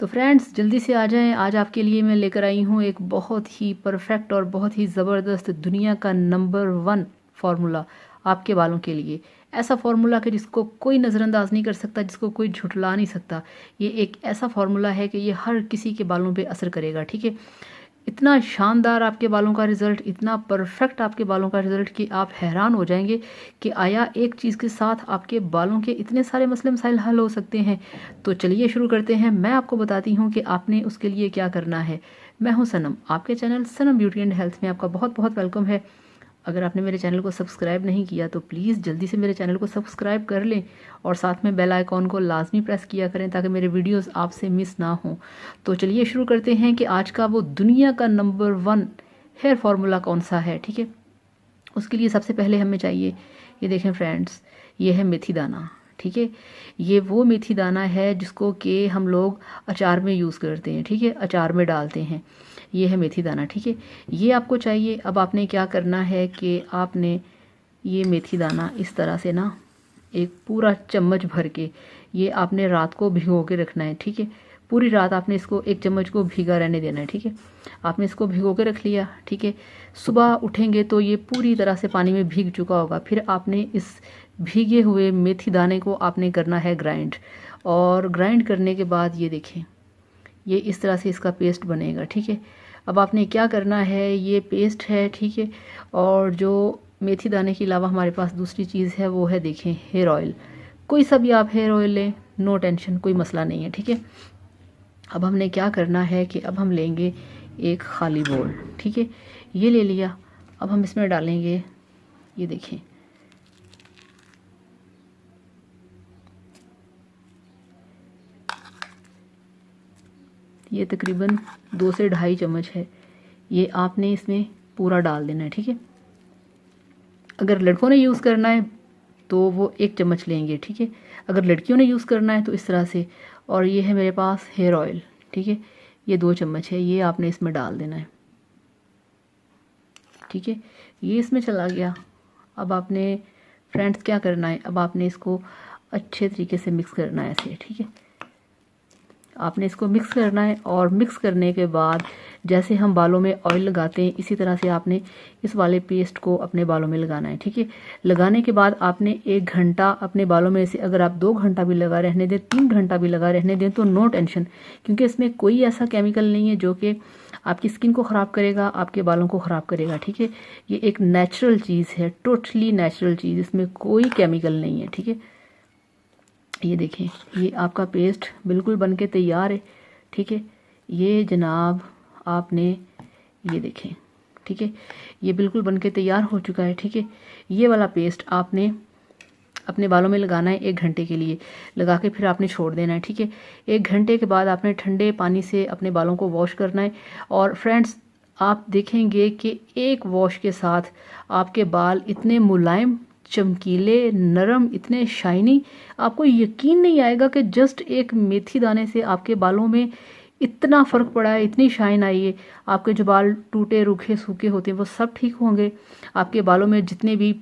तो फ्रेंड्स जल्दी से आ जाएं, आज आपके लिए मैं लेकर आई हूँ एक बहुत ही परफेक्ट और बहुत ही ज़बरदस्त दुनिया का नंबर 1 फार्मूला आपके बालों के लिए। ऐसा फार्मूला कि जिसको कोई नज़रअंदाज नहीं कर सकता, जिसको कोई झुठला नहीं सकता। ये एक ऐसा फार्मूला है कि ये हर किसी के बालों पे असर करेगा, ठीक है। इतना शानदार आपके बालों का रिज़ल्ट, इतना परफेक्ट आपके बालों का रिज़ल्ट कि आप हैरान हो जाएंगे कि आया एक चीज़ के साथ आपके बालों के इतने सारे मसले मसाइल हल हो सकते हैं। तो चलिए शुरू करते हैं। मैं आपको बताती हूँ कि आपने उसके लिए क्या करना है। मैं हूँ सनम, आपके channel Sanam beauty and health में आपका बहुत बहुत वेलकम है। अगर आपने मेरे चैनल को सब्सक्राइब नहीं किया तो प्लीज़ जल्दी से मेरे चैनल को सब्सक्राइब कर लें और साथ में बेल आइकॉन को लाजमी प्रेस किया करें ताकि मेरे वीडियोस आपसे मिस ना हों। तो चलिए शुरू करते हैं कि आज का वो दुनिया का नंबर 1 हेयर फार्मूला कौन सा है, ठीक है। उसके लिए सबसे पहले हमें चाहिए, ये देखें फ्रेंड्स, ये है मेथी दाना, ठीक है। ये वो मेथी दाना है जिसको कि हम लोग अचार में यूज़ करते हैं, ठीक है, अचार में डालते हैं। ये है मेथी दाना, ठीक है, ये आपको चाहिए। अब आपने क्या करना है कि आपने ये मेथी दाना इस तरह से ना एक पूरा चम्मच भर के ये आपने रात को भिगो के रखना है, ठीक है। पूरी रात आपने इसको एक चम्मच को भीगा रहने देना है, ठीक है। आपने इसको भिगो के रख लिया, ठीक है। सुबह उठेंगे तो ये पूरी तरह से पानी में भीग चुका होगा। फिर आपने इस भीगे हुए मेथी दाने को आपने करना है ग्राइंड, और ग्राइंड करने के बाद ये देखें, ये इस तरह से इसका पेस्ट बनेगा, ठीक है। अब आपने क्या करना है, ये पेस्ट है, ठीक है। और जो मेथी दाने के अलावा हमारे पास दूसरी चीज़ है वो है, देखें, हेयर ऑयल। कोई सा भी आप हेयर ऑयल लें, नो टेंशन, कोई मसला नहीं है, ठीक है। अब हमने क्या करना है कि अब हम लेंगे एक खाली बोल, ठीक है, ये ले लिया। अब हम इसमें डालेंगे, ये देखें, ये तकरीबन 2 से 2.5 चम्मच है। ये आपने इसमें पूरा डाल देना है, ठीक है। अगर लड़कों ने यूज़ करना है तो वो 1 चम्मच लेंगे, ठीक है। अगर लड़कियों ने यूज़ करना है तो इस तरह से। और ये है मेरे पास हेयर ऑयल, ठीक है, ये 2 चम्मच है, ये आपने इसमें डाल देना है, ठीक है। ये इसमें चला गया। अब आपने फ्रेंड्स क्या करना है, अब आपने इसको अच्छे तरीके से मिक्स करना है ऐसे, ठीक है। आपने इसको मिक्स करना है और मिक्स करने के बाद जैसे हम बालों में ऑयल लगाते हैं इसी तरह से आपने इस वाले पेस्ट को अपने बालों में लगाना है, ठीक है। लगाने के बाद आपने 1 घंटा अपने बालों में से, अगर आप 2 घंटा भी लगा रहने दें, 3 घंटा भी लगा रहने दें तो नो टेंशन, क्योंकि इसमें कोई ऐसा केमिकल नहीं है जो कि आपकी स्किन को ख़राब करेगा, आपके बालों को ख़राब करेगा, ठीक है। ये एक नेचुरल चीज़ है, टोटली नेचुरल चीज़, इसमें कोई केमिकल नहीं है, ठीक है। ये देखें, ये आपका पेस्ट बिल्कुल बनके तैयार है, ठीक है। ये जनाब आपने, ये देखें, ठीक है, ये बिल्कुल बनके तैयार हो चुका है, ठीक है। ये वाला पेस्ट आपने अपने बालों में लगाना है 1 घंटे के लिए, लगा के फिर आपने छोड़ देना है, ठीक है। 1 घंटे के बाद आपने ठंडे पानी से अपने बालों को वॉश करना है। और फ्रेंड्स आप देखेंगे कि एक वॉश के साथ आपके बाल इतने मुलायम, चमकीले, नरम, इतने शाइनी, आपको यकीन नहीं आएगा कि जस्ट एक मेथी दाने से आपके बालों में इतना फ़र्क पड़ा है, इतनी शाइन आई है। आपके जो बाल टूटे रूखे सूखे होते हैं वो सब ठीक होंगे। आपके बालों में जितने भी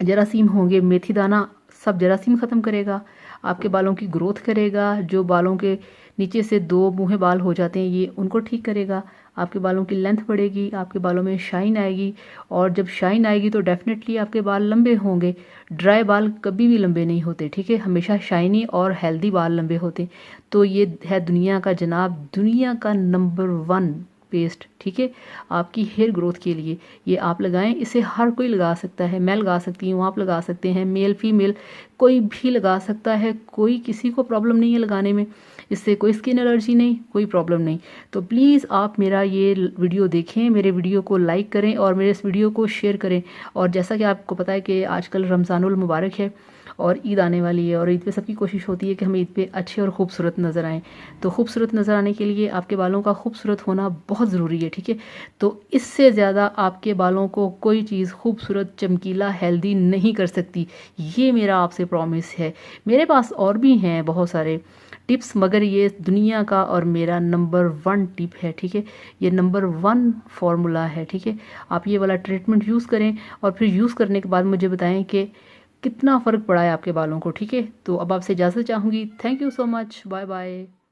जरासीम होंगे, मेथी दाना सब जरासीम ख़त्म करेगा, आपके बालों की ग्रोथ करेगा। जो बालों के नीचे से 2 मुँहे बाल हो जाते हैं ये उनको ठीक करेगा। आपके बालों की लेंथ बढ़ेगी, आपके बालों में शाइन आएगी, और जब शाइन आएगी तो डेफिनेटली आपके बाल लंबे होंगे। ड्राई बाल कभी भी लंबे नहीं होते, ठीक है, हमेशा शाइनी और हेल्दी बाल लंबे होते। तो ये है दुनिया का जनाब, दुनिया का नंबर 1 पेस्ट, ठीक है, आपकी हेयर ग्रोथ के लिए। ये आप लगाएं, इसे हर कोई लगा सकता है, मैं लगा सकती हूँ, आप लगा सकते हैं, मेल फीमेल कोई भी लगा सकता है, कोई किसी को प्रॉब्लम नहीं है लगाने में, इससे कोई स्किन एलर्जी नहीं, कोई प्रॉब्लम नहीं। तो प्लीज़ आप मेरा ये वीडियो देखें, मेरे वीडियो को लाइक करें और मेरे इस वीडियो को शेयर करें। और जैसा कि आपको पता है कि आजकल रमज़ानुल मुबारक है और ईद आने वाली है, और ईद पे सबकी कोशिश होती है कि हम ईद पे अच्छे और खूबसूरत नज़र आएँ। तो खूबसूरत नज़र आने के लिए आपके बालों का खूबसूरत होना बहुत ज़रूरी है, ठीक है। तो इससे ज़्यादा आपके बालों को कोई चीज़ खूबसूरत, चमकीला, हेल्दी नहीं कर सकती, ये मेरा आपसे प्रॉमिस है। मेरे पास और भी हैं बहुत सारे टिप्स, मगर ये दुनिया का और मेरा नंबर 1 टिप है, ठीक है। ये नंबर 1 फार्मूला है, ठीक है। आप ये वाला ट्रीटमेंट यूज़ करें और फिर यूज़ करने के बाद मुझे बताएं कि कितना फ़र्क पड़ा है आपके बालों को, ठीक है। तो अब आपसे इजाज़त चाहूँगी। Thank you so much, bye bye.